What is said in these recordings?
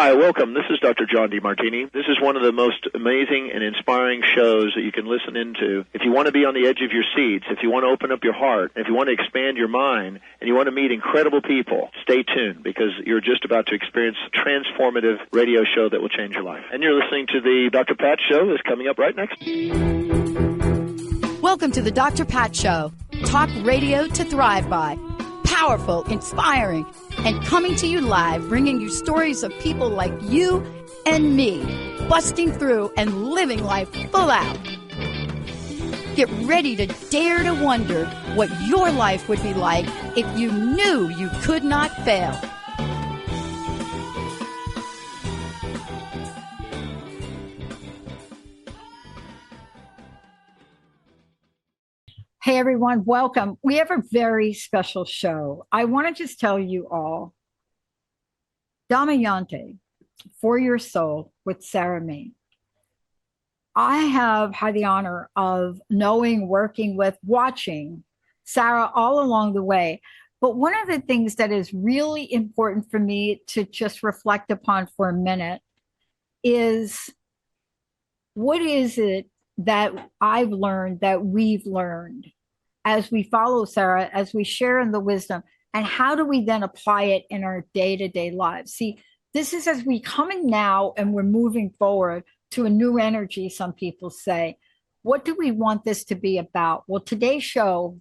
Hi, welcome. This is Dr. John DeMartini. This is one of the most amazing and inspiring shows that you can listen into. If you want to be on the edge of your seats, if you want to open up your heart, if you want to expand your mind, and you want to meet incredible people, stay tuned because you're just about to experience a transformative radio show that will change your life. And you're listening to the Dr. Pat Show that's coming up right next. Welcome to the Dr. Pat Show. Talk radio to thrive by. Powerful, inspiring, and coming to you live, bringing you stories of people like you and me, busting through and living life full out. Get ready to dare to wonder what your life would be like if you knew you could not fail. Hey everyone, welcome. We have a very special show. I want to just tell you all, Damayanti, For Your Soul with Sarah Main. I have had the honor of knowing, working with, watching Sarah all along the way. But one of the things that is really important for me to just reflect upon for a minute is what is it that I've learned, that we've learned as we follow Sarah, as we share in the wisdom, and how do we then apply it in our day-to-day lives? See, this is as we come in now and we're moving forward to a new energy, some people say. What do we want this to be about? Well, today's show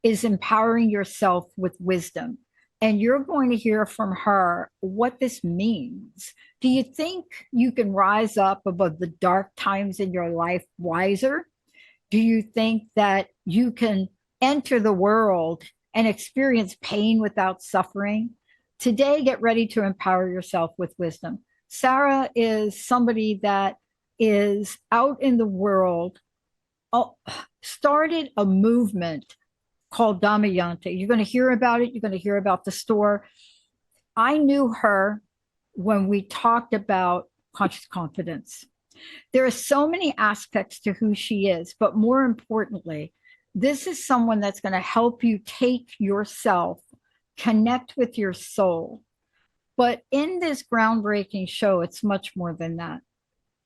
is empowering yourself with wisdom. And you're going to hear from her what this means. Do you think you can rise up above the dark times in your life wiser? Do you think that you can enter the world and experience pain without suffering? Today, get ready to empower yourself with wisdom. Sarah is somebody that is out in the world, started a movement called Damayanti. You're going to hear about it. You're going to hear about the store. I knew her when we talked about conscious confidence. There are so many aspects to who she is, but more importantly, this is someone that's going to help you take yourself, connect with your soul. But in this groundbreaking show, it's much more than that.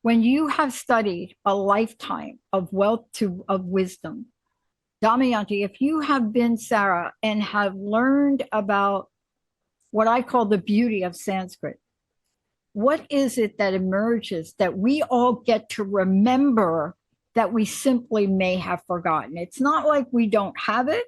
When you have studied a lifetime of wealth of wisdom, Damayanti, if you have been Sarah and have learned about what I call the beauty of Sanskrit, what is it that emerges that we all get to remember that we simply may have forgotten? It's not like we don't have it.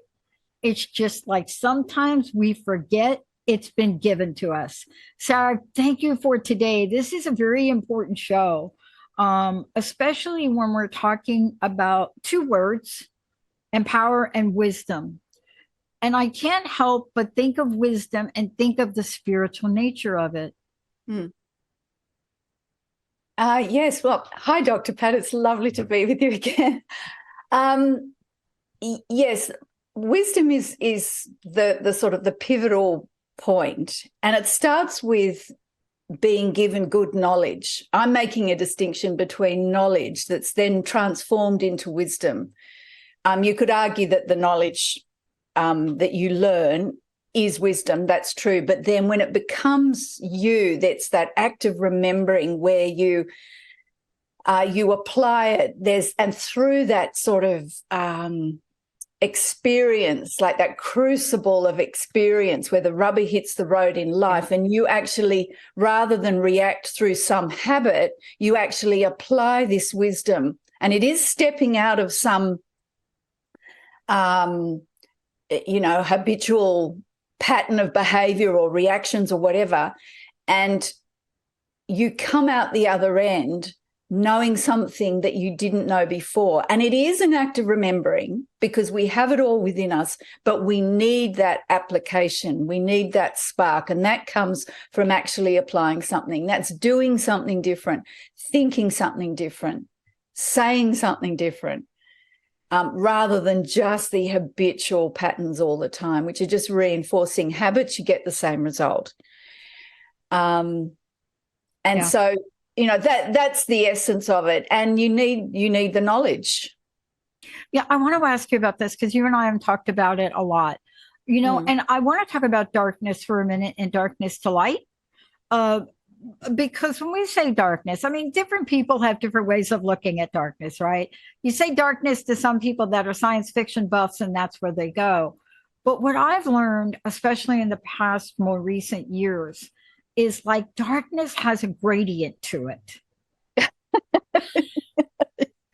It's just like sometimes we forget it's been given to us. Sarah, thank you for today. This is a very important show, especially when we're talking about two words, empower and wisdom. And I can't help but think of wisdom and think of the spiritual nature of it. Yes, well, hi, Dr. Pat. It's lovely to be with you again. Yes, wisdom is the sort of the pivotal point, and it starts with being given good knowledge. I'm making a distinction between knowledge that's then transformed into wisdom. You could argue that the knowledge that you learn is wisdom. That's true. But then when it becomes you, that's that act of remembering where you apply it. And through that sort of experience, like that crucible of experience where the rubber hits the road in life, and you actually, rather than react through some habit, you actually apply this wisdom. And it is stepping out of some habitual pattern of behavior or reactions or whatever, and you come out the other end knowing something that you didn't know before. And it is an act of remembering because we have it all within us, but we need that application. We need that spark, and that comes from actually applying something. That's doing something different, thinking something different, saying something different. Rather than just the habitual patterns all the time, which are just reinforcing habits, you get the same result. So, that's the essence of it. And you need the knowledge. Yeah, I want to ask you about this because you and I have talked about it a lot. And I want to talk about darkness for a minute and darkness to light. because when we say darkness, I mean, different people have different ways of looking at darkness, right? You say darkness to some people that are science fiction buffs, and that's where they go. But what I've learned, especially in the past more recent years, is like darkness has a gradient to it.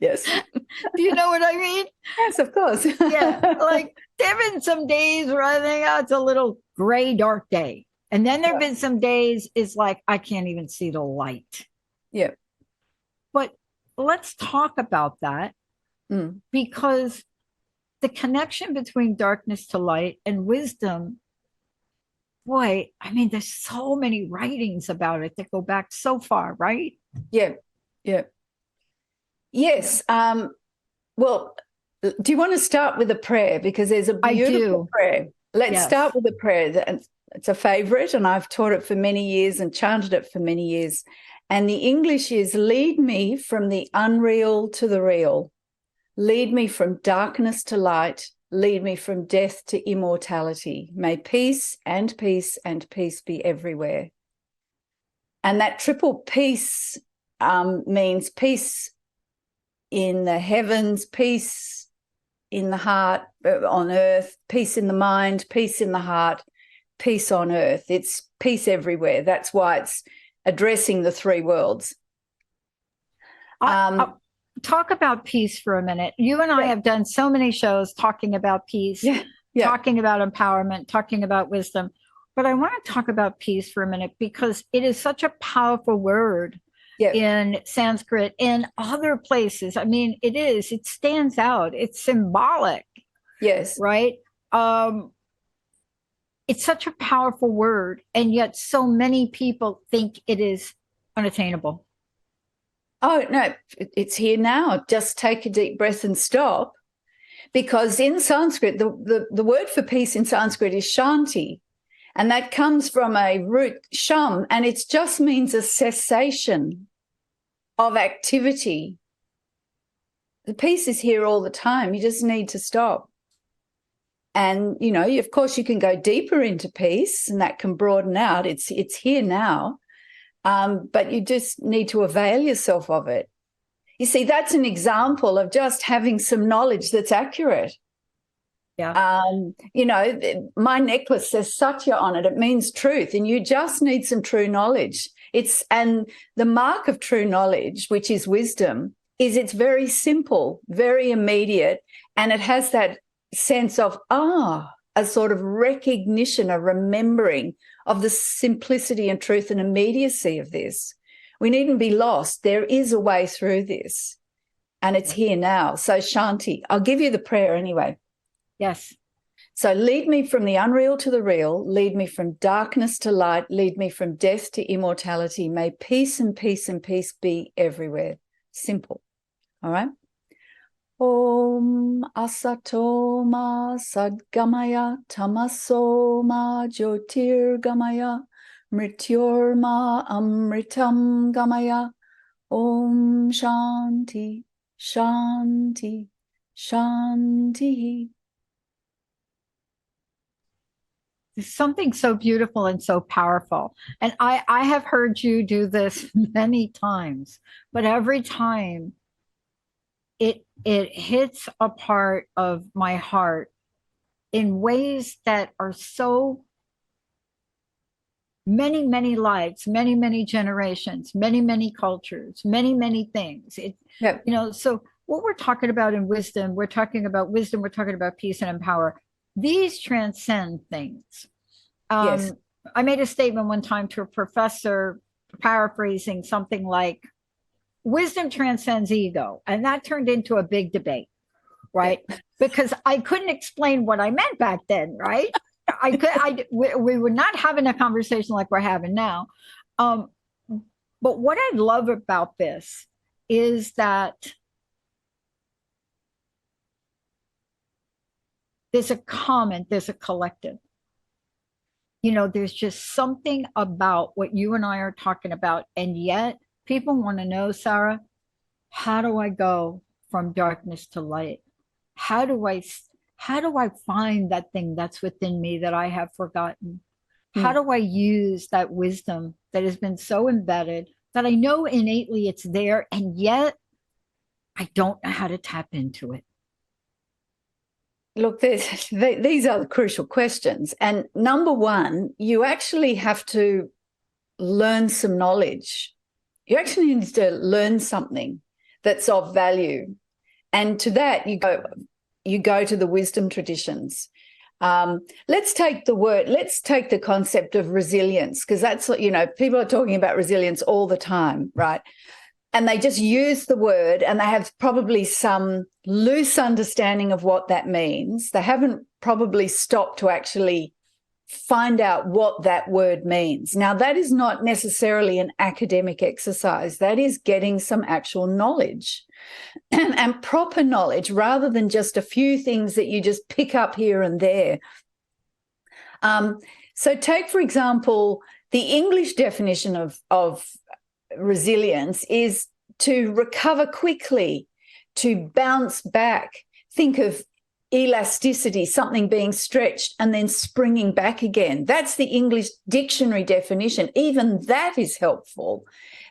Yes. Do you know what I mean? Yes, of course. Yeah. Like there have been some days where I think, oh, it's a little gray, dark day. And then there have been some days it's like, I can't even see the light. Yeah. But let's talk about that because the connection between darkness to light and wisdom, boy, I mean, there's so many writings about it that go back so far, right? Yeah. Yeah. Yes. Well, do you want to start with a prayer? Because there's a beautiful prayer. Let's start with a prayer. It's a favorite, and I've taught it for many years and chanted it for many years. And the English is, lead me from the unreal to the real. Lead me from darkness to light. Lead me from death to immortality. May peace and peace and peace be everywhere. And that triple peace means peace in the heavens, peace in the heart, on earth, peace in the mind, peace in the heart, peace on earth. It's peace everywhere. That's why it's addressing the three worlds. Talk about peace for a minute. You and I have done so many shows talking about peace, talking about empowerment, talking about wisdom. But I want to talk about peace for a minute because it is such a powerful word in Sanskrit and other places. I mean, it stands out. It's symbolic. Yes. Right? It's such a powerful word, and yet so many people think it is unattainable. Oh, no, it's here now. Just take a deep breath and stop. Because in Sanskrit, the word for peace in Sanskrit is shanti. And that comes from a root sham, and it just means a cessation of activity. The peace is here all the time. You just need to stop. And, you know, of course, you can go deeper into peace, and that can broaden out. It's here now. But you just need to avail yourself of it. You see, that's an example of just having some knowledge that's accurate. Yeah. You know, my necklace says Satya on it. It means truth, and you just need some true knowledge. And the mark of true knowledge, which is wisdom, is it's very simple, very immediate, and it has that sense of a sort of recognition, a remembering of the simplicity and truth and immediacy of this. We needn't be lost. There is a way through this, and it's here now. So Shanti, I'll give you the prayer anyway. Yes. So lead me from the unreal to the real, lead me from darkness to light, lead me from death to immortality. May peace and peace and peace be everywhere. Simple. All right? Om asato ma sadgamaya tamaso ma jyotir gamaya mrityor ma amritam gamaya. Om shanti, shanti, shanti. There's something so beautiful and so powerful. And I have heard you do this many times, but every time it hits a part of my heart in ways that are so many, many lives, many, many generations, many, many cultures, many, many things. You know, so what we're talking about in wisdom, we're talking about peace and empower. These transcend things. Yes. I made a statement one time to a professor, paraphrasing something like, wisdom transcends ego. And that turned into a big debate, right? Because I couldn't explain what I meant back then, right? We were not having a conversation like we're having now. But what I love about this is that there's a common, there's a collective. You know, there's just something about what you and I are talking about. And yet people want to know, Sarah, how do I go from darkness to light? How do I find that thing that's within me that I have forgotten? How do I use that wisdom that has been so embedded that I know innately it's there, and yet I don't know how to tap into it? Look, these are the crucial questions. And number one, you actually have to learn some knowledge. You actually need to learn something that's of value. And to that, you go to the wisdom traditions. Let's take the concept of resilience, because that's, people are talking about resilience all the time, right? And they just use the word, and they have probably some loose understanding of what that means. They haven't probably stopped to actually find out what that word means. Now, that is not necessarily an academic exercise. That is getting some actual knowledge and proper knowledge, rather than just a few things that you just pick up here and there. So take, for example, the English definition of resilience is to recover quickly, to bounce back. Think of elasticity, something being stretched and then springing back again. That's the English dictionary definition. Even that is helpful.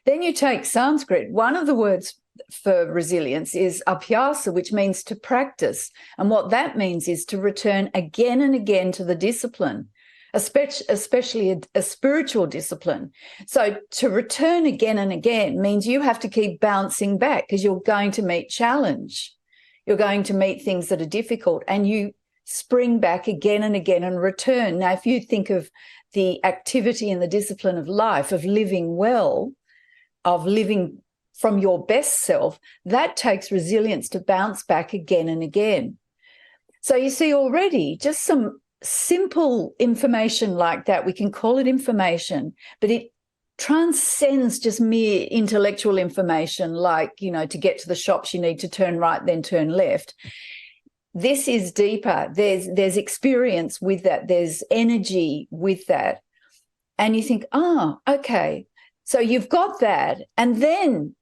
Then you take Sanskrit. One of the words for resilience is abhyasa, which means to practice. And what that means is to return again and again to the discipline, especially a spiritual discipline. So to return again and again means you have to keep bouncing back, because you're going to meet challenge. You're going to meet things that are difficult, and you spring back again and again and return. Now, if you think of the activity and the discipline of life, of living well, of living from your best self, that takes resilience to bounce back again and again. So you see already just some simple information like that. We can call it information, but it transcends just mere intellectual information, like, to get to the shops, you need to turn right, then turn left. This is deeper. There's experience with that. There's energy with that. And you think, okay, so you've got that, and then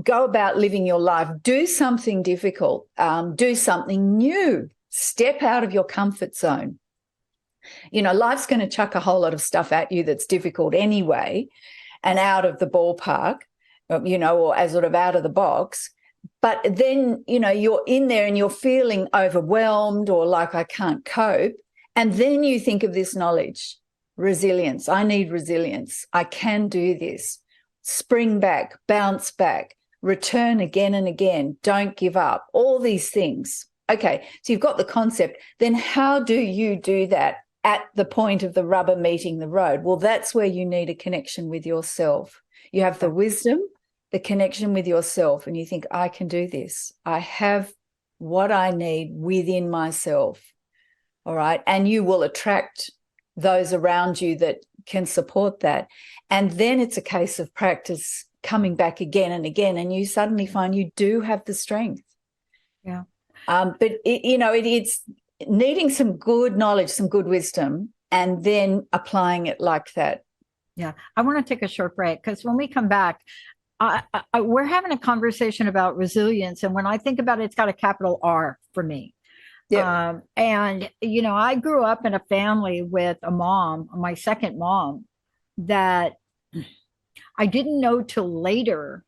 go about living your life. Do something difficult. Do something new. Step out of your comfort zone. Life's going to chuck a whole lot of stuff at you that's difficult anyway, and out of the ballpark, or as sort of out of the box. But then, you're in there and you're feeling overwhelmed or like, I can't cope. And then you think of this knowledge, resilience. I need resilience. I can do this. Spring back, bounce back, return again and again. Don't give up. All these things. Okay, so you've got the concept. Then how do you do that at the point of the rubber meeting the road? Well, that's where you need a connection with yourself. You have the wisdom, the connection with yourself, and you think, I can do this. I have what I need within myself. All right. And you will attract those around you that can support that. And then it's a case of practice, coming back again and again, and you suddenly find you do have the strength. Yeah. But it's needing some good knowledge, some good wisdom, and then applying it like that. Yeah. I want to take a short break, because when we come back, we're having a conversation about resilience. And when I think about it, it's got a capital R for me. Yeah. And, I grew up in a family with a mom, my second mom, that I didn't know till later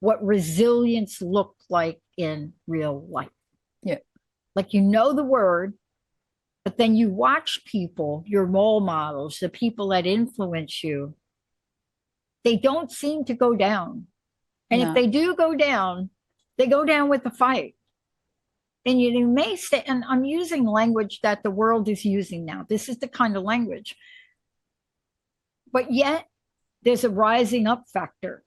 what resilience looked like in real life. Yeah. Like, the word, but then you watch people, your role models, the people that influence you, they don't seem to go down. And if they do go down, they go down with the fight. And you may say, and I'm using language that the world is using now. This is the kind of language. But yet there's a rising up factor.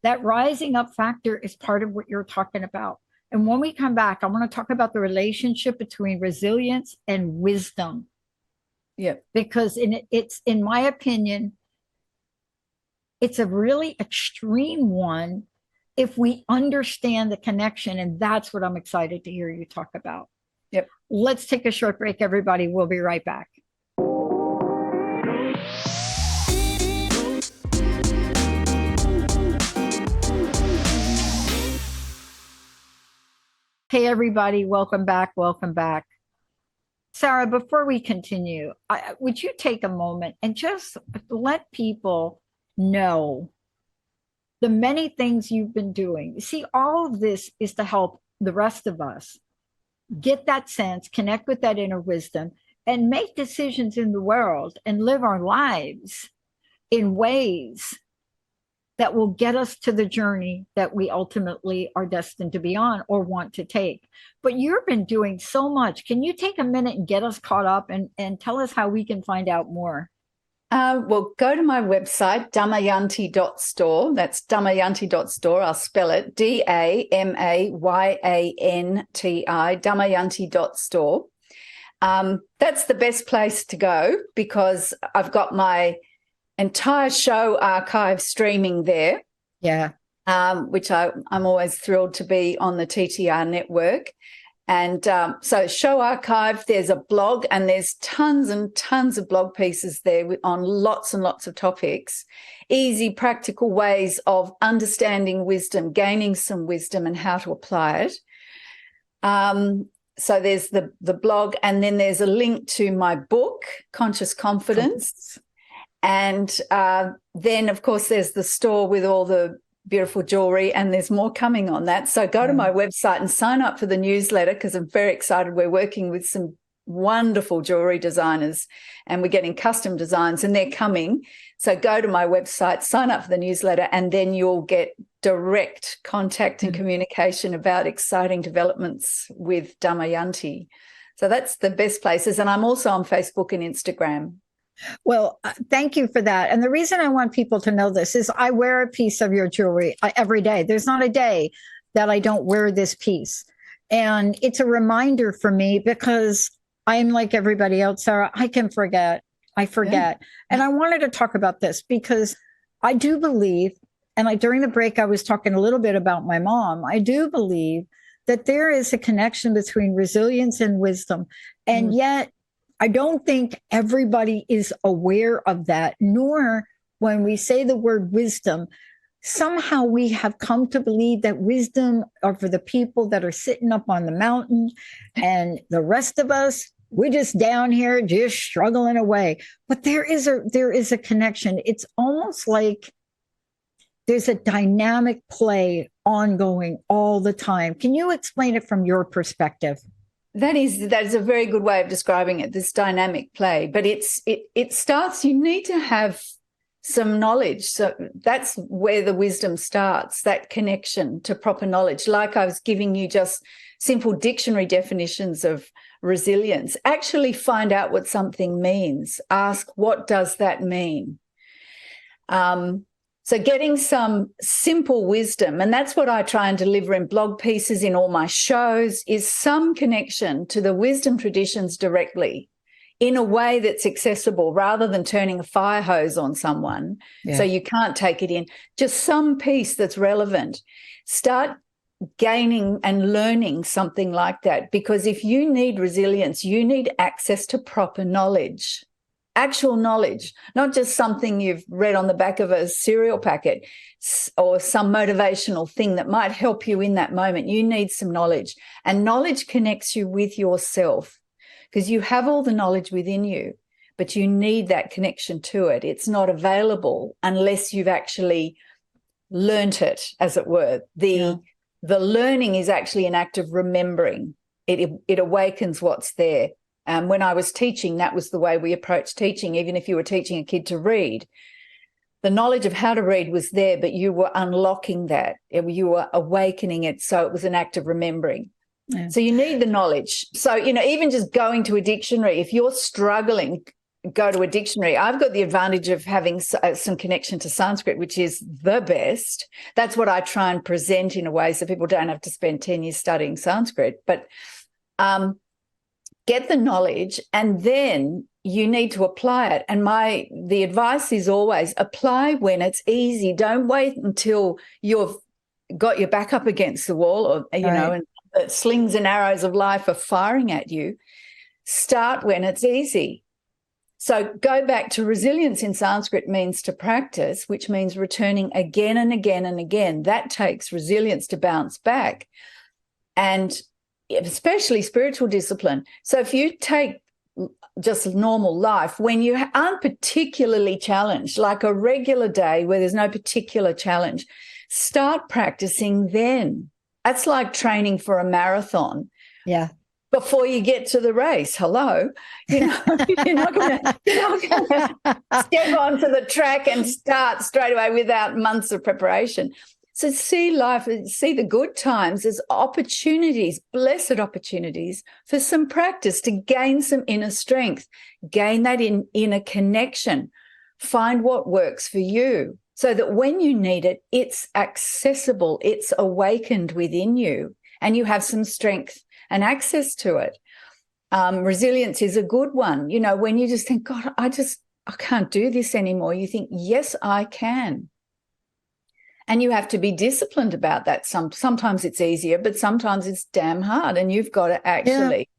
That rising up factor is part of what you're talking about. And when we come back, I want to talk about the relationship between resilience and wisdom. Yeah. Because it's, in my opinion, it's a really extreme one if we understand the connection. And that's what I'm excited to hear you talk about. Yep. Let's take a short break, everybody. We'll be right back. Hey, everybody. Welcome back. Welcome back. Sarah, before we continue, would you take a moment and just let people know the many things you've been doing? See, all of this is to help the rest of us get that sense, connect with that inner wisdom, and make decisions in the world and live our lives in ways that will get us to the journey that we ultimately are destined to be on or want to take. But you've been doing so much. Can you take a minute and get us caught up and tell us how we can find out more? Well, go to my website, damayanti.store. That's damayanti.store. I'll spell it DAMAYANTI, damayanti.store. That's the best place to go because I've got my entire show archive streaming there. Yeah. Which I'm always thrilled to be on the TTR network. And so show archive, there's a blog and there's tons and tons of blog pieces there on lots and lots of topics, easy, practical ways of understanding wisdom, gaining some wisdom and how to apply it. So there's the blog, and then there's a link to my book, Conscious Confidence. And then, of course, there's the store with all the beautiful jewelry, and there's more coming on that. So go to my website and sign up for the newsletter because I'm very excited. We're working with some wonderful jewelry designers and we're getting custom designs and they're coming. So go to my website, sign up for the newsletter, and then you'll get direct contact and communication about exciting developments with Damayanti. So that's the best places. And I'm also on Facebook and Instagram. Well, thank you for that. And the reason I want people to know this is I wear a piece of your jewelry every day. There's not a day that I don't wear this piece. And it's a reminder for me because I'm like everybody else, Sarah. I can forget. I forget. Yeah. And I wanted to talk about this because I do believe, and during the break, I was talking a little bit about my mom. I do believe that there is a connection between resilience and wisdom. And yet, I don't think everybody is aware of that, nor when we say the word wisdom, somehow we have come to believe that wisdom are for the people that are sitting up on the mountain and the rest of us, we're just down here just struggling away. But there is a connection. It's almost like there's a dynamic play ongoing all the time. Can you explain it from your perspective? That is a very good way of describing it, this dynamic play. But it starts, you need to have some knowledge. So that's where the wisdom starts, that connection to proper knowledge. Like I was giving you just simple dictionary definitions of resilience. Actually find out what something means. Ask, what does that mean? So getting some simple wisdom, and that's what I try and deliver in blog pieces, in all my shows, is some connection to the wisdom traditions directly in a way that's accessible rather than turning a fire hose on someone so you can't take it in. Just some piece that's relevant. Start gaining and learning something like that, because if you need resilience, you need access to proper knowledge. Actual knowledge, not just something you've read on the back of a cereal packet or some motivational thing that might help you in that moment. You need some knowledge, and knowledge connects you with yourself because you have all the knowledge within you, but you need that connection to it. It's not available unless you've actually learnt it, as it were. The learning is actually an act of remembering. It awakens what's there. When I was teaching, that was the way we approached teaching, even if you were teaching a kid to read. The knowledge of how to read was there, but you were unlocking that. You were awakening it, so it was an act of remembering. Yeah. So you need the knowledge. So, even just going to a dictionary, if you're struggling, go to a dictionary. I've got the advantage of having some connection to Sanskrit, which is the best. That's what I try and present in a way so people don't have to spend 10 years studying Sanskrit. But get the knowledge, and then you need to apply it. And the advice is always apply when it's easy. Don't wait until you've got your back up against the wall, or and the slings and arrows of life are firing at you. Start when it's easy. So go back to resilience in Sanskrit means to practice, which means returning again and again and again. That takes resilience to bounce back. And especially spiritual discipline. So if you take just normal life, when you aren't particularly challenged, like a regular day where there's no particular challenge, start practicing then. That's like training for a marathon. Yeah. Before you get to the race, hello, you're not going to step onto the track and start straight away without months of preparation. So see life, see the good times as opportunities, blessed opportunities for some practice to gain some inner strength, gain that inner connection, find what works for you so that when you need it, it's accessible, it's awakened within you, and you have some strength and access to it. Resilience is a good one. You know, when you just think, God, I can't do this anymore. You think, yes, I can. And you have to be disciplined about that. Sometimes it's easier, but sometimes it's damn hard. And you've got to actually,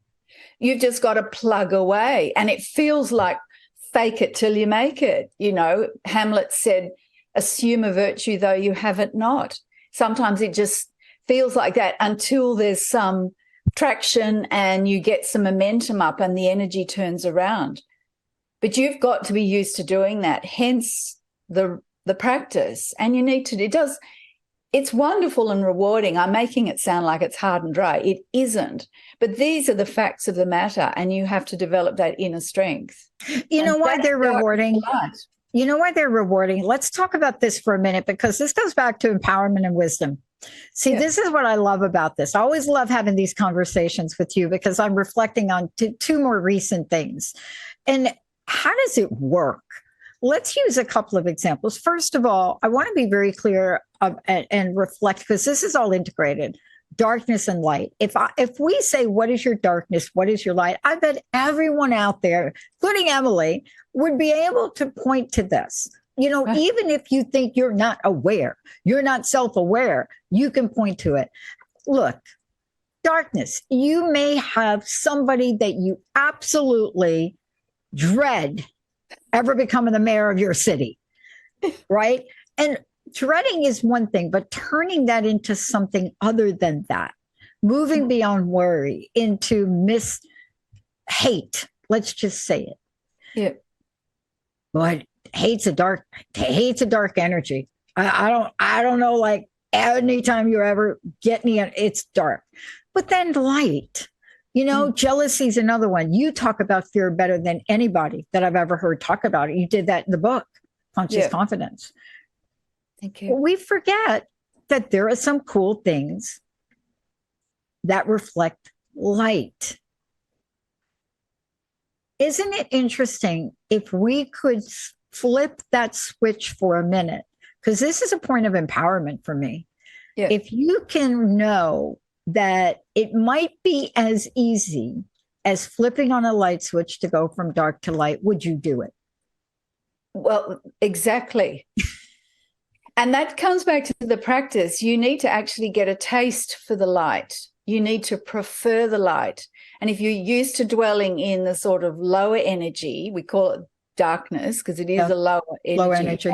you've just got to plug away. And it feels like fake it till you make it. You know, Hamlet said, assume a virtue though you have it not. Sometimes it just feels like that until there's some traction and you get some momentum up and the energy turns around. But you've got to be used to doing that, hence the practice. And you need to, it's wonderful and rewarding. I'm making it sound like it's hard and dry. It isn't. But these are the facts of the matter, and you have to develop that inner strength. You know why they're rewarding? You know why they're rewarding? Let's talk about this for a minute, because this goes back to empowerment and wisdom. See, This is what I love about this. I always love having these conversations with you because I'm reflecting on two more recent things. And how does it work? Let's use a couple of examples. First of all, I want to be very clear and reflect, because this is all integrated, darkness and light. If we say, what is your darkness? What is your light? I bet everyone out there, including Emily, would be able to point to this. You know, even if you think you're not aware, you're not self-aware, you can point to it. Look, darkness, you may have somebody that you absolutely dread ever becoming the mayor of your city, right? And dreading is one thing, but turning that into something other than that, moving beyond worry into hate, let's just say it. Yeah. But hate's a dark energy. I don't know, like anytime you ever get me, it's dark. But then light, you know, jealousy is another one. You talk about fear better than anybody that I've ever heard talk about it. You did that in the book, Conscious Confidence. Thank you. We forget that there are some cool things that reflect light. Isn't it interesting if we could flip that switch for a minute? Because this is a point of empowerment for me. Yeah. If you can know that it might be as easy as flipping on a light switch to go from dark to light, would you do it? Well, exactly. And that comes back to the practice. You need to actually get a taste for the light. You need to prefer the light. And if you're used to dwelling in the sort of lower energy, we call it darkness because it is a lower energy,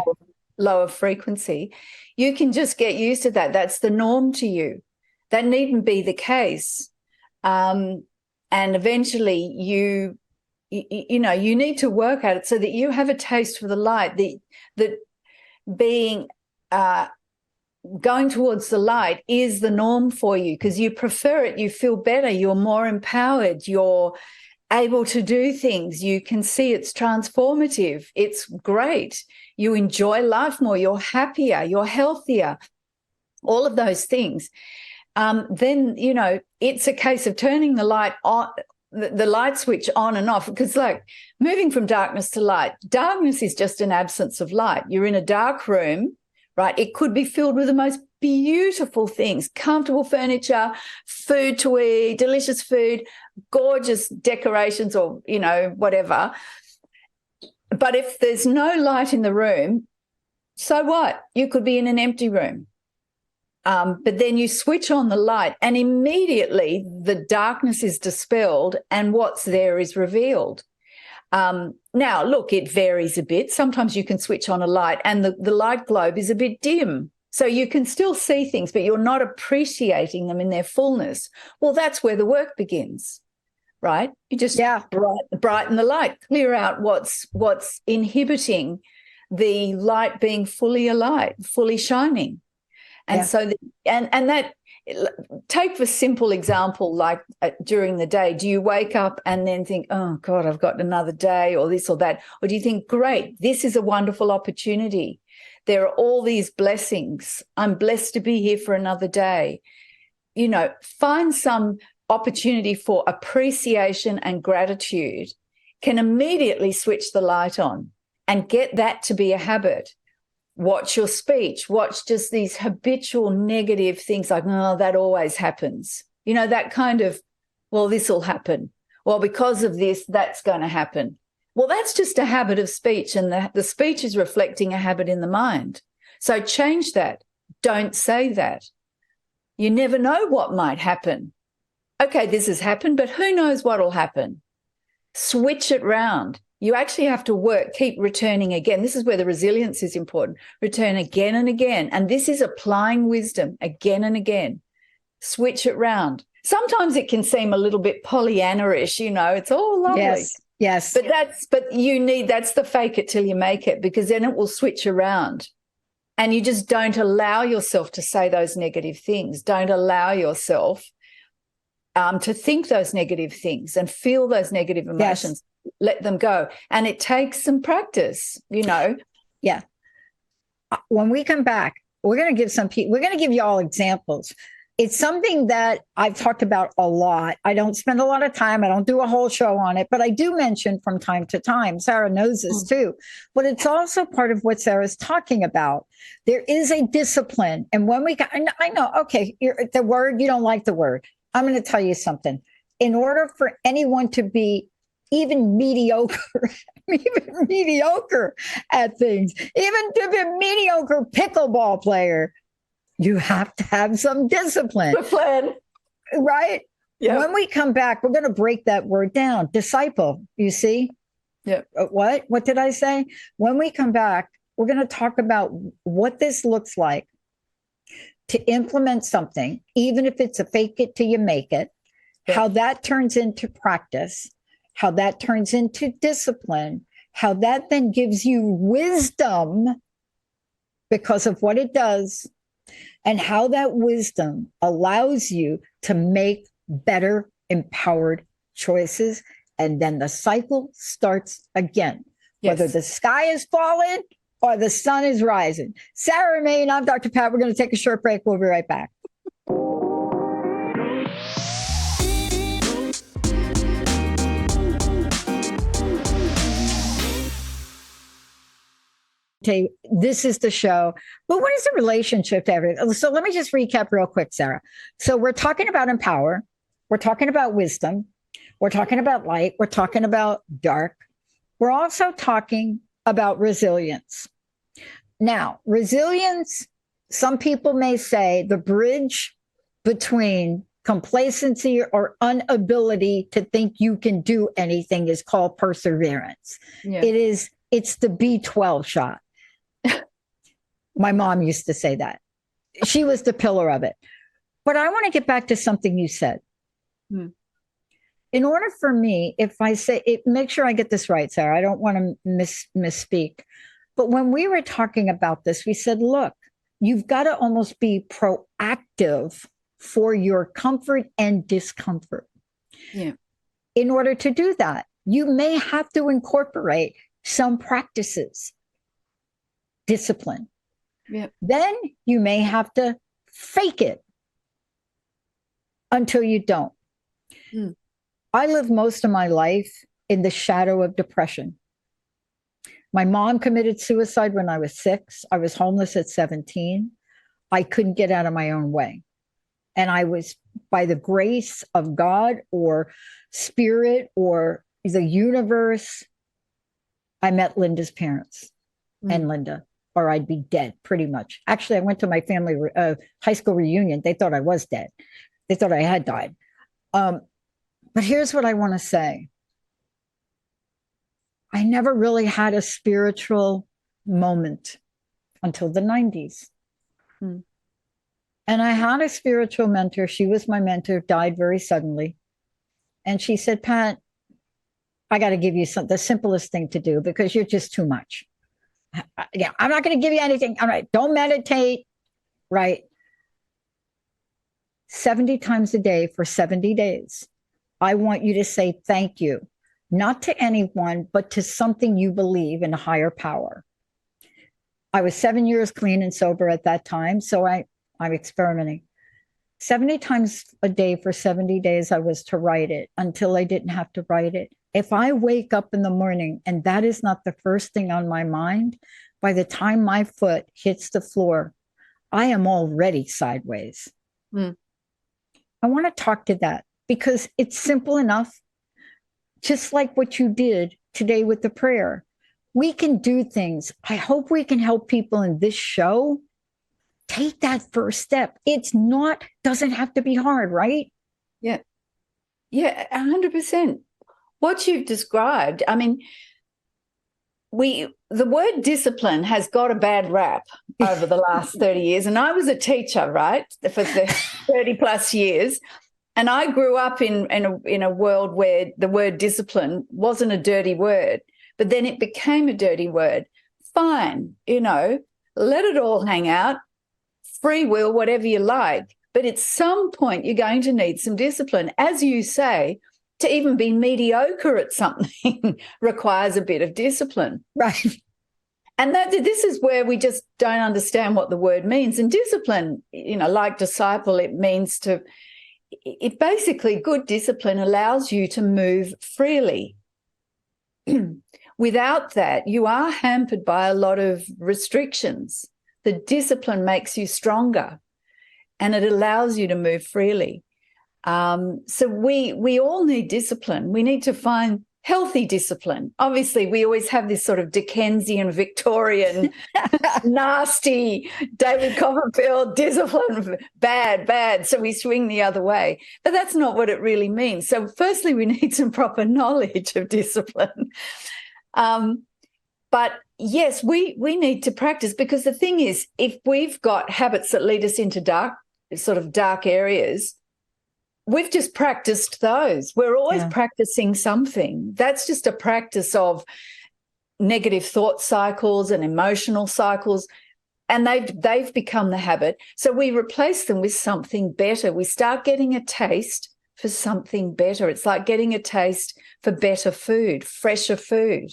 lower frequency, you can just get used to that. That's the norm to you. That needn't be the case. And eventually you need to work at it so that you have a taste for the light, that being going towards the light is the norm for you because you prefer it, you feel better, you're more empowered, you're able to do things, you can see it's transformative, it's great, you enjoy life more, you're happier, you're healthier, all of those things. Then, you know, it's a case of turning the light on, the light switch on and off, because like moving from darkness to light, darkness is just an absence of light. You're in a dark room, right? It could be filled with the most beautiful things, comfortable furniture, food to eat, delicious food, gorgeous decorations or, you know, whatever. But if there's no light in the room, so what? You could be in an empty room. But then you switch on the light and immediately the darkness is dispelled and what's there is revealed. Now, look, it varies a bit. Sometimes you can switch on a light and the light globe is a bit dim. So you can still see things, but you're not appreciating them in their fullness. Well, that's where the work begins, right? You just brighten the light, clear out what's inhibiting the light being fully alight, fully shining. And so, that, take a simple example, like during the day, do you wake up and then think, oh God, I've got another day, or this or that? Or do you think, great, this is a wonderful opportunity. There are all these blessings. I'm blessed to be here for another day. You know, find some opportunity for appreciation and gratitude can immediately switch the light on and get that to be a habit. Watch your speech. Watch just these habitual negative things like, oh, that always happens. You know, that kind of, well, this will happen. Well, because of this, that's going to happen. Well, that's just a habit of speech, and the speech is reflecting a habit in the mind. So change that. Don't say that. You never know what might happen. Okay, this has happened, but who knows what will happen? Switch it round. You actually have to work, keep returning again. This is where the resilience is important. Return again and again. And this is applying wisdom again and again. Switch it round. Sometimes it can seem a little bit Pollyanna-ish, you know, it's all lovely. Yes. But that's the fake it till you make it, because then it will switch around. And you just don't allow yourself to say those negative things. Don't allow yourself to think those negative things and feel those negative emotions. Yes. Let them go. And it takes some practice, you know. Yeah. When we come back, we're going to give you all examples. It's something that I've talked about a lot. I don't spend a lot of time. I don't do a whole show on it, but I do mention from time to time. Sarah knows this too. But it's also part of what Sarah's talking about. There is a discipline. And when I know, okay, the word, you don't like the word. I'm going to tell you something. In order for anyone to be even mediocre at things, even to be a mediocre pickleball player, you have to have some discipline. Discipline. Right? Yep. When we come back, we're going to break that word down. Disciple, you see? Yeah. What? What did I say? When we come back, we're going to talk about what this looks like to implement something, even if it's a fake it till you make it, how that turns into practice, how that turns into discipline, how that then gives you wisdom because of what it does, and how that wisdom allows you to make better, empowered choices. And then the cycle starts again, whether the sky is falling or the sun is rising. Sarah Main, I'm Dr. Pat. We're going to take a short break. We'll be right back. Okay, this is the show. But what is the relationship to everything? So let me just recap real quick, Sarah. So we're talking about empower. We're talking about wisdom. We're talking about light. We're talking about dark. We're also talking about resilience. Now, resilience, some people may say the bridge between complacency or inability to think you can do anything is called perseverance. Yeah. It's the B12 shot. My mom used to say that. She was the pillar of it. But I want to get back to something you said. In order for me, if I say it, make sure I get this right, Sarah. I don't want to misspeak. But when we were talking about this, we said, look, you've got to almost be proactive for your comfort and discomfort. Yeah. In order to do that, you may have to incorporate some practices, discipline. Yeah. Then you may have to fake it until you don't. I lived most of my life in the shadow of depression. My mom committed suicide when I was 6. I was homeless at 17. I couldn't get out of my own way. And I was, by the grace of God or spirit or the universe, I met Linda's parents and Linda, or I'd be dead pretty much. Actually, I went to my family high school reunion. They thought I was dead. They thought I had died. But here's what I want to say. I never really had a spiritual moment until the 90s. Hmm. And I had a spiritual mentor. She was my mentor, died very suddenly. And she said, Pat, I got to give you the simplest thing to do because you're just too much. Yeah, I'm not going to give you anything. All right, don't meditate. Right. 70 times a day for 70 days. I want you to say thank you, not to anyone, but to something you believe in, a higher power. I was 7 years clean and sober at that time. So I'm experimenting. 70 times a day for 70 days, I was to write it until I didn't have to write it. If I wake up in the morning and that is not the first thing on my mind, by the time my foot hits the floor, I am already sideways. Mm. I want to talk to that because it's simple enough, just like what you did today with the prayer. We can do things. I hope we can help people in this show take that first step. Doesn't have to be hard, right? Yeah. Yeah, 100%. What you've described, I mean, the word discipline has got a bad rap over the last 30 years. And I was a teacher, right, for the 30 plus years. And I grew up in a world where the word discipline wasn't a dirty word, but then it became a dirty word. Fine, let it all hang out, free will, whatever you like. But at some point, you're going to need some discipline. As you say, to even be mediocre at something requires a bit of discipline. Right. And this is where we just don't understand what the word means. And discipline, like disciple, it means basically good discipline allows you to move freely. Without that, you are hampered by a lot of restrictions. The discipline makes you stronger and it allows you to move freely. So we all need discipline. We need to find healthy discipline. Obviously, we always have this sort of Dickensian, Victorian, nasty David Copperfield discipline, bad. So we swing the other way. But that's not what it really means. So firstly, we need some proper knowledge of discipline. But yes, we need to practice, because the thing is, if we've got habits that lead us into dark areas, we've just practiced those. We're always practicing something. That's just a practice of negative thought cycles and emotional cycles, and they've become the habit. So we replace them with something better. We start getting a taste for something better. It's like getting a taste for better food, fresher food,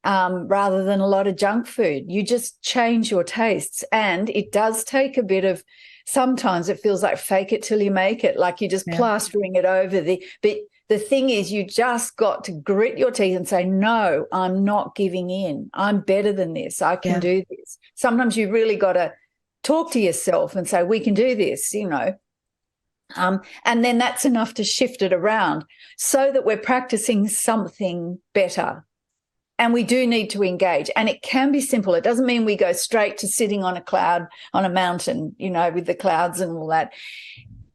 rather than a lot of junk food. You just change your tastes, and it does take a bit of. Sometimes it feels like fake it till you make it, like you're just plastering it over. But the thing is, you just got to grit your teeth and say, no, I'm not giving in. I'm better than this. I can do this. Sometimes you really got to talk to yourself and say, we can do this, and then that's enough to shift it around so that we're practicing something better. And we do need to engage. And it can be simple. It doesn't mean we go straight to sitting on a cloud, on a mountain, with the clouds and all that.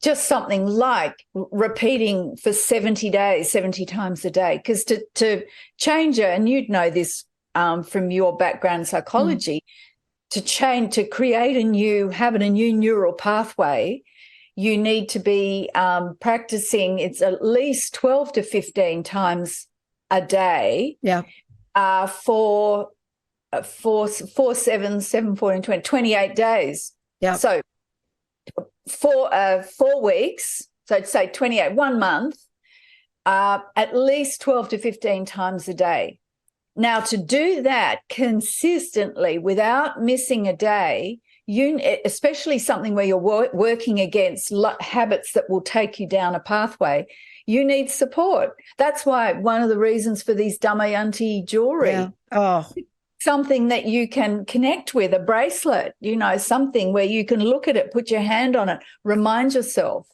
Just something like repeating for 70 days, 70 times a day. Because to change it, and you'd know this from your background in psychology, to create a new habit, a new neural pathway, you need to be practicing. It's at least 12 to 15 times a day. Yeah. For 7, 14, 20, 28 days. Yeah. So for 4 weeks, so I'd say 28, 1 month, at least 12 to 15 times a day. Now, to do that consistently without missing a day, especially something where you're working against habits that will take you down a pathway, you need support. That's why one of the reasons for these Damayanti jewelry, something that you can connect with, a bracelet, something where you can look at it, put your hand on it, remind yourself.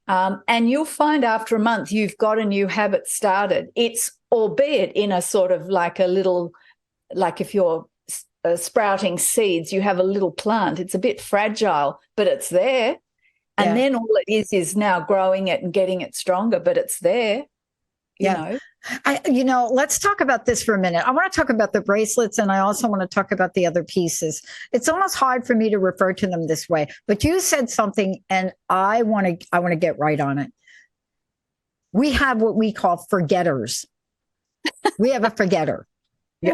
And you'll find after a month you've got a new habit started. It's albeit in a sort of like a little, like if you're sprouting seeds, you have a little plant. It's a bit fragile, but it's there. And then all it is now growing it and getting it stronger, but it's there, Yeah. Let's talk about this for a minute. I want to talk about the bracelets, and I also want to talk about the other pieces. It's almost hard for me to refer to them this way, but you said something, and I want to get right on it. We have what we call forgetters. We have a forgetter,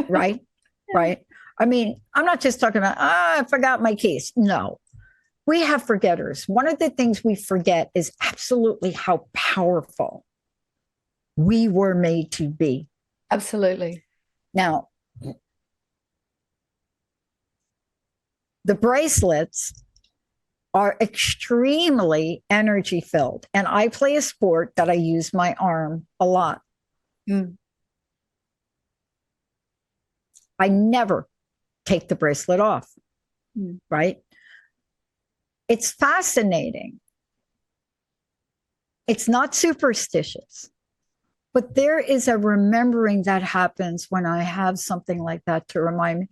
right? Right. I mean, I'm not just talking about, I forgot my keys. No, we have forgetters. One of the things we forget is absolutely how powerful we were made to be. Absolutely. Now, the bracelets are extremely energy filled. And I play a sport that I use my arm a lot. I never take the bracelet off, right? It's fascinating. It's not superstitious. But there is a remembering that happens when I have something like that to remind me,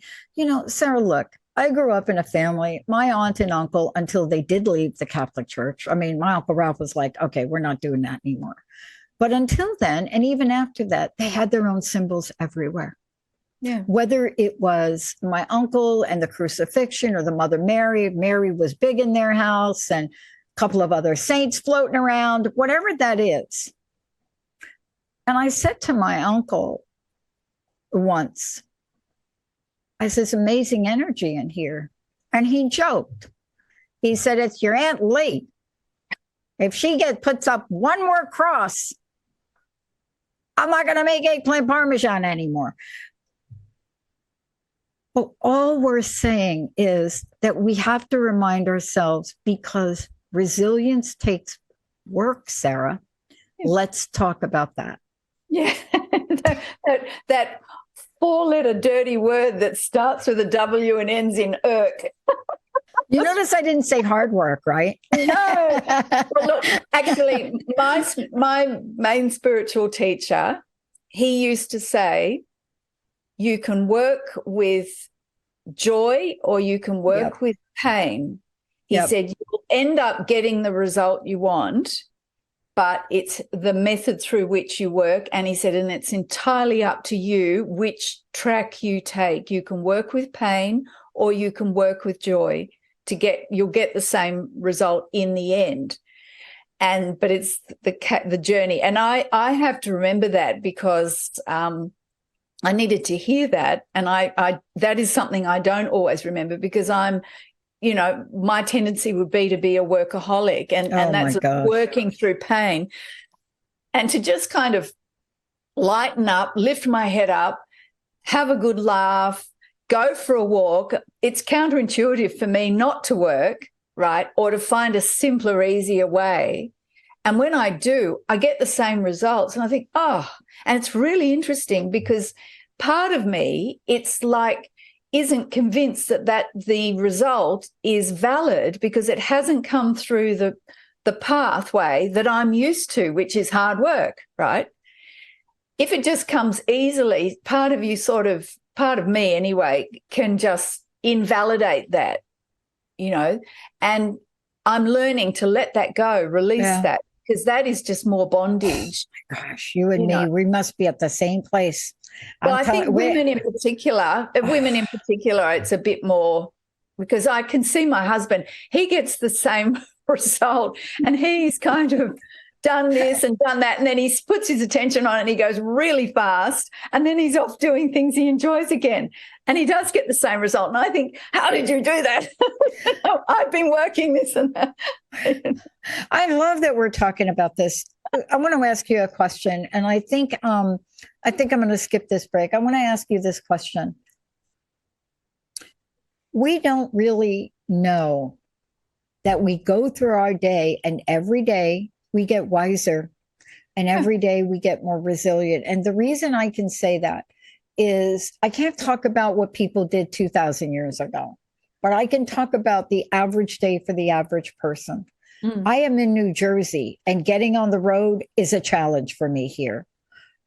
Sarah, look, I grew up in a family, my aunt and uncle, until they did leave the Catholic Church. I mean, my Uncle Ralph was like, okay, we're not doing that anymore. But until then, and even after that, they had their own symbols everywhere. Yeah. Whether it was my uncle and the crucifixion or the Mother Mary, Mary was big in their house, and a couple of other saints floating around, whatever that is. And I said to my uncle once, I said, it's amazing energy in here. And he joked. He said, it's your Aunt Lee. If she puts up one more cross, I'm not going to make eggplant parmesan anymore. But all we're saying is that we have to remind ourselves, because resilience takes work, Sarah. Let's talk about that. Yeah, that four-letter dirty word that starts with a W and ends in irk. You notice I didn't say hard work, right? No. Well, look, actually, my main spiritual teacher, he used to say, you can work with joy or you can work with pain. He said, you'll end up getting the result you want, but it's the method through which you work. And he said, and it's entirely up to you which track you take. You can work with pain or you can work with joy. You'll get the same result in the end. But it's the journey. And I have to remember that, because I needed to hear that. And I that is something I don't always remember, because I'm, my tendency would be to be a workaholic, and that's working through pain. And to just kind of lighten up, lift my head up, have a good laugh, go for a walk. It's counterintuitive for me not to work, right? Or to find a simpler, easier way. And when I do, I get the same results. And I think, and it's really interesting, because part of me, it's like, isn't convinced that the result is valid, because it hasn't come through the pathway that I'm used to, which is hard work, right? If it just comes easily, part of me anyway, can just invalidate that, and I'm learning to let that go, release that, because that is just more bondage. Gosh, you and me, we must be at the same place. Well, I think women in particular, it's a bit more, because I can see my husband, he gets the same result, and he's kind of done this and done that, and then he puts his attention on it and he goes really fast, and then he's off doing things he enjoys again, and he does get the same result. And I think, how did you do that? I've been working this and that. I love that we're talking about this. I want to ask you a question, and I think I'm going to skip this break. I want to ask you this question. We don't really know that we go through our day, and every day we get wiser, and every day we get more resilient. And the reason I can say that is I can't talk about what people did 2,000 years ago, but I can talk about the average day for the average person. I am in New Jersey, and getting on the road is a challenge for me here.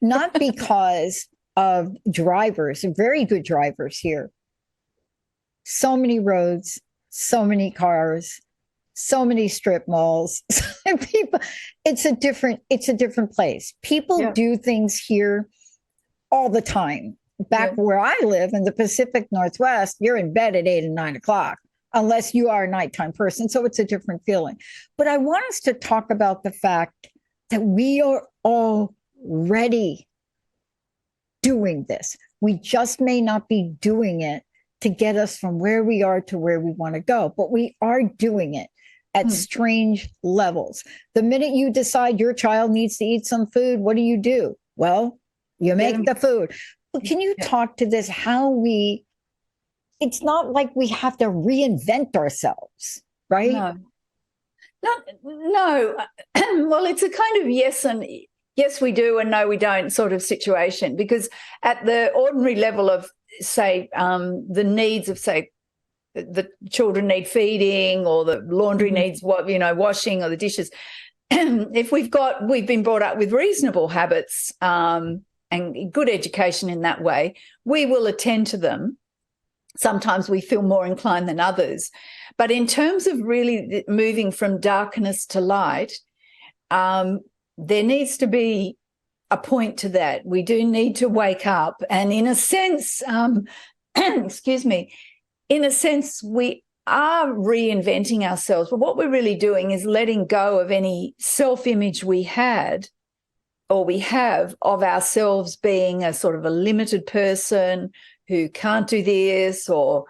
Not because of drivers, very good drivers here. So many roads, so many cars, so many strip malls. People, it's a different place. People do things here all the time. Back where I live in the Pacific Northwest, you're in bed at 8 and 9 o'clock, unless you are a nighttime person. So it's a different feeling. But I want us to talk about the fact that we are already doing this. We just may not be doing it to get us from where we are to where we want to go, but we are doing it at strange levels. The minute you decide your child needs to eat some food, what do? Well, you make the food. Well, can you talk to this, it's not like we have to reinvent ourselves, right? No. Well, it's a kind of yes, we do and no, we don't sort of situation, because at the ordinary level of, say, the needs of, say, the children need feeding, or the laundry needs washing, or the dishes. If we've been brought up with reasonable habits and good education in that way, we will attend to them. Sometimes we feel more inclined than others. But in terms of really moving from darkness to light, there needs to be a point to that. We do need to wake up. And in a sense, excuse me, in a sense, we are reinventing ourselves. But what we're really doing is letting go of any self-image we had or we have of ourselves being a sort of a limited person who can't do this, or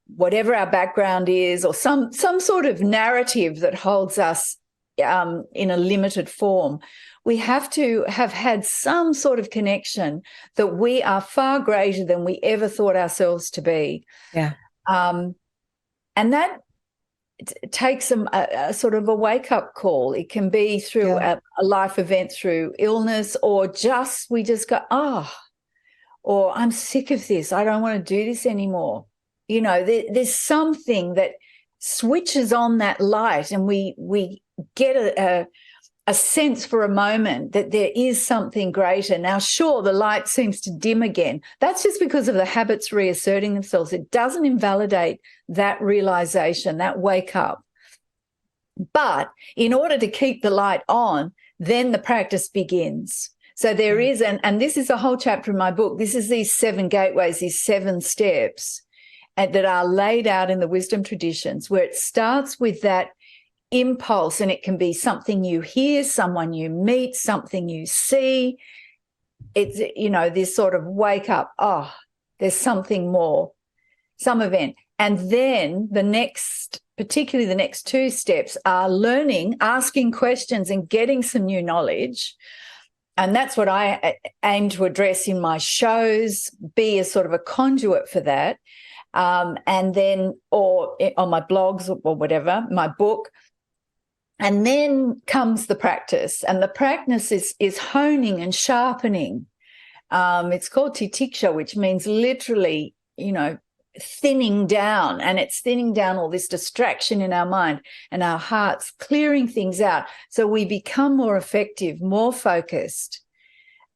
whatever our background is, or some sort of narrative that holds us in a limited form. We have to have had some sort of connection that we are far greater than we ever thought ourselves to be. Yeah. And that takes a sort of a wake-up call. It can be through a life event, through illness, or we just go, or I'm sick of this. I don't want to do this anymore. There's something that switches on that light, and we get a sense for a moment that there is something greater. Now, sure, the light seems to dim again. That's just because of the habits reasserting themselves. It doesn't invalidate that realization, that wake up. But in order to keep the light on, then the practice begins. So there is, and this is a whole chapter in my book, this is these 7 gateways, these 7 steps that are laid out in the wisdom traditions, where it starts with that impulse, and it can be something you hear, someone you meet, something you see. It's, this sort of wake up, there's something more, some event. And then particularly the next 2 steps are learning, asking questions and getting some new knowledge. And that's what I aim to address in my shows, be a sort of a conduit for that. And then, or on my blogs or whatever, my book. And then comes the practice, and the practice is honing and sharpening. It's called titiksha, which means literally, thinning down, and it's thinning down all this distraction in our mind and our hearts, clearing things out so we become more effective, more focused,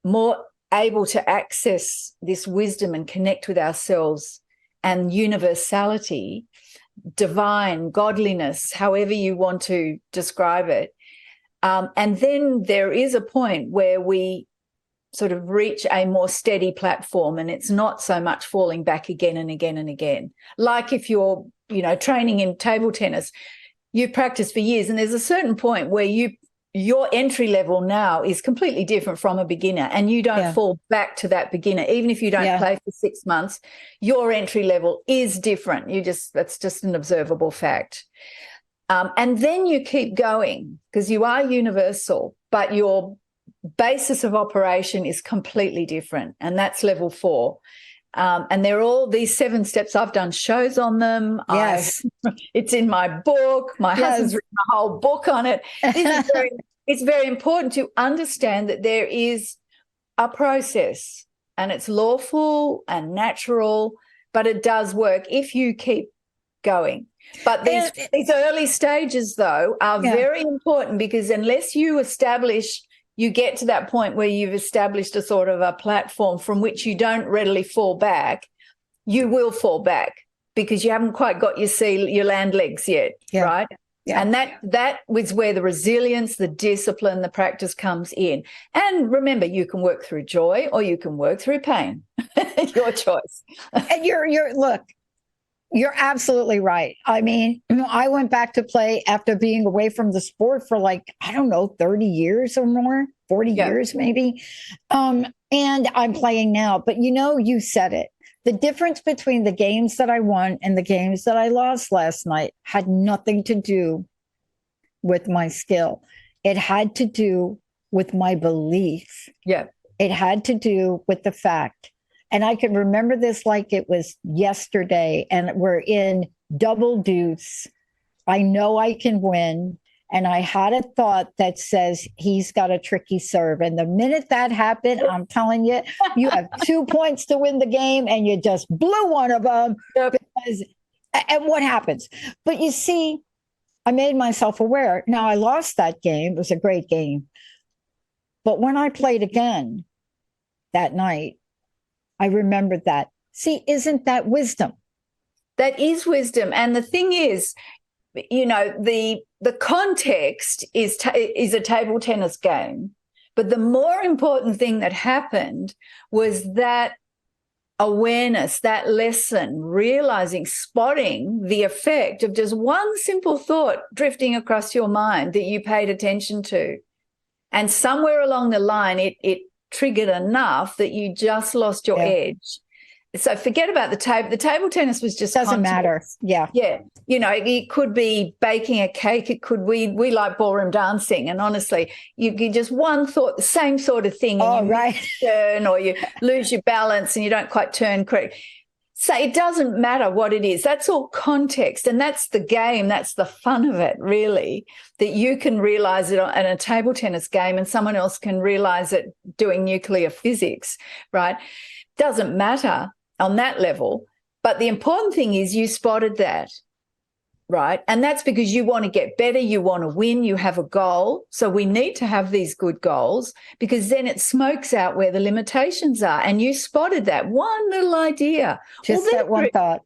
more able to access this wisdom and connect with ourselves and universality, divine, godliness, however you want to describe it. And then there is a point where we sort of reach a more steady platform, and it's not so much falling back again and again and again. Like if you're, training in table tennis, you practice for years, and there's a certain point where your entry level now is completely different from a beginner, and you don't fall back to that beginner. Even if you don't play for 6 months, your entry level is different. That's just an observable fact. And then you keep going, because you are universal, but your basis of operation is completely different, and that's level 4. And they're all these 7 steps. I've done shows on them. Yes. It's in my book. My husband's written a whole book on it. It's very important to understand that there is a process, and it's lawful and natural, but it does work if you keep going. But these early stages, though, are very important, because unless you get to that point where you've established a sort of a platform from which you don't readily fall back, you will fall back because you haven't quite got your land legs yet, right? Yeah. And that was where the resilience, the discipline, the practice comes in. And remember, you can work through joy or you can work through pain. Your choice. And you're absolutely right. I mean, I went back to play after being away from the sport for like, I don't know, 30 years or more, 40 years maybe. And I'm playing now. But you said it. The difference between the games that I won and the games that I lost last night had nothing to do with my skill. It had to do with my belief. Yeah. It had to do with the fact. And I can remember this like it was yesterday, and we're in double deuce. I know I can win. And I had a thought that says he's got a tricky serve. And the minute that happened, I'm telling you, you have 2 points to win the game and you just blew one of them. And what happens? But you see, I made myself aware. Now, I lost that game. It was a great game. But when I played again that night, I remembered that. See, isn't that wisdom? That is wisdom. And the thing is, the context is a table tennis game, but the more important thing that happened was that awareness, that lesson, realizing, spotting the effect of just one simple thought drifting across your mind that you paid attention to. And somewhere along the line, it triggered enough that you just lost your edge. So forget about the table. The table tennis was just doesn't matter. Yeah. Yeah. It could be baking a cake. It could we like ballroom dancing. And honestly, you just one thought, the same sort of thing. And right. Turn or you lose your balance and you don't quite turn correct. So it doesn't matter what it is. That's all context. And that's the game. That's the fun of it, really, that you can realize it in a table tennis game and someone else can realize it doing nuclear physics, right? Doesn't matter on that level. But the important thing is you spotted that, right? And that's because you want to get better, you want to win, you have a goal. So we need to have these good goals because then it smokes out where the limitations are. And you spotted that one little idea. Just that one thought.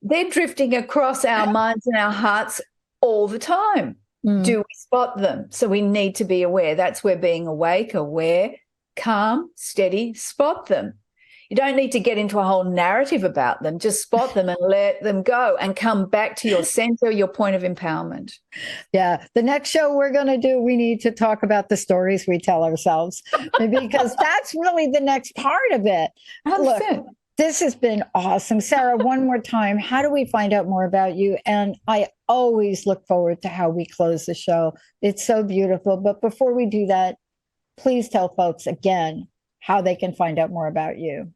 They're drifting across our minds and our hearts all the time. Do we spot them? So we need to be aware. That's where being awake, aware, calm, steady, spot them. You don't need to get into a whole narrative about them. Just spot them and let them go and come back to your center, your point of empowerment. Yeah. The next show we're going to do, we need to talk about the stories we tell ourselves because that's really the next part of it. 100%. Look, this has been awesome. Sarah, one more time, how do we find out more about you? And I always look forward to how we close the show. It's so beautiful. But before we do that, please tell folks again how they can find out more about you.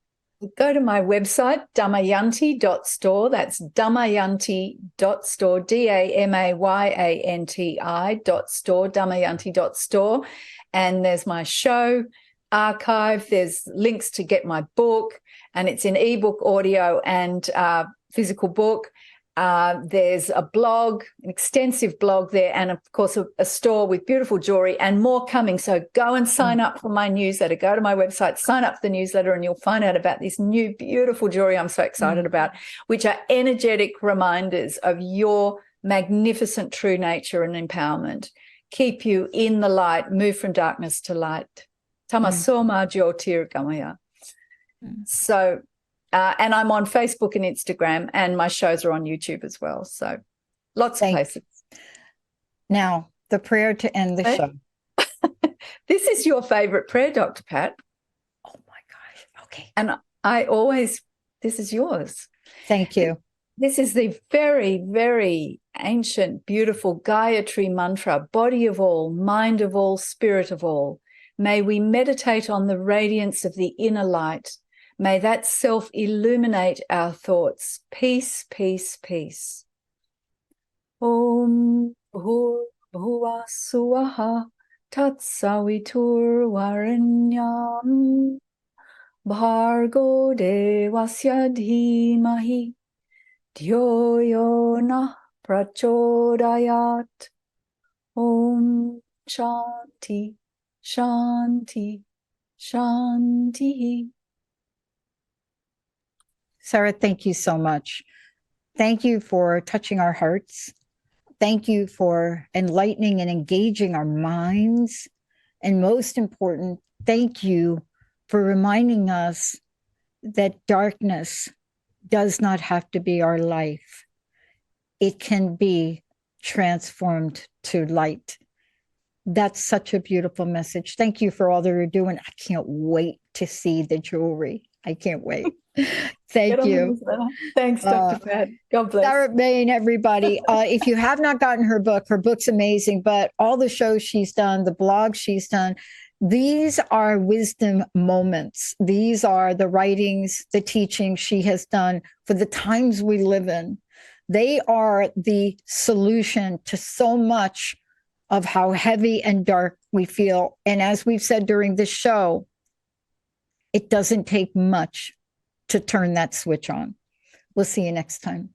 Go to my website, damayanti.store. That's damayanti.store, DAMAYANTI.store, damayanti.store. And there's my show archive. There's links to get my book, and it's in ebook, audio, and physical book. There's a blog, an extensive blog there, and of course a store with beautiful jewelry and more coming. So go and sign up for my newsletter. Go to my website, sign up for the newsletter, and you'll find out about this new beautiful jewelry I'm so excited about, which are energetic reminders of your magnificent true nature and empowerment. Keep you in the light, move from darkness to light. Tamasoma Jyotir Gamaya. So and I'm on Facebook and Instagram, and my shows are on YouTube as well. So lots of places. Now, the prayer to end the show. This is your favorite prayer, Dr. Pat. Oh, my gosh. Okay. And this is yours. Thank you. This is the very, very ancient, beautiful Gayatri mantra, body of all, mind of all, spirit of all. May we meditate on the radiance of the inner light. May that self illuminate our thoughts. Peace, peace, peace. Om Bhuva Suvaha Tatsavitur Varenyam Bhargo Devasya Dhimahi Dhyo Yona Prachodayat. Om Shanti, Shanti, Shanti. Sarah, thank you so much. Thank you for touching our hearts. Thank you for enlightening and engaging our minds. And most important, thank you for reminding us that darkness does not have to be our life. It can be transformed to light. That's such a beautiful message. Thank you for all that you're doing. I can't wait to see the jewelry. I can't wait. Thank you. Thanks, Dr. Pat. God bless. Sarah Bain, everybody. If you have not gotten her book's amazing, but all the shows she's done, the blogs she's done, these are wisdom moments. These are the writings, the teachings she has done for the times we live in. They are the solution to so much of how heavy and dark we feel. And as we've said during this show, it doesn't take much to turn that switch on. We'll see you next time.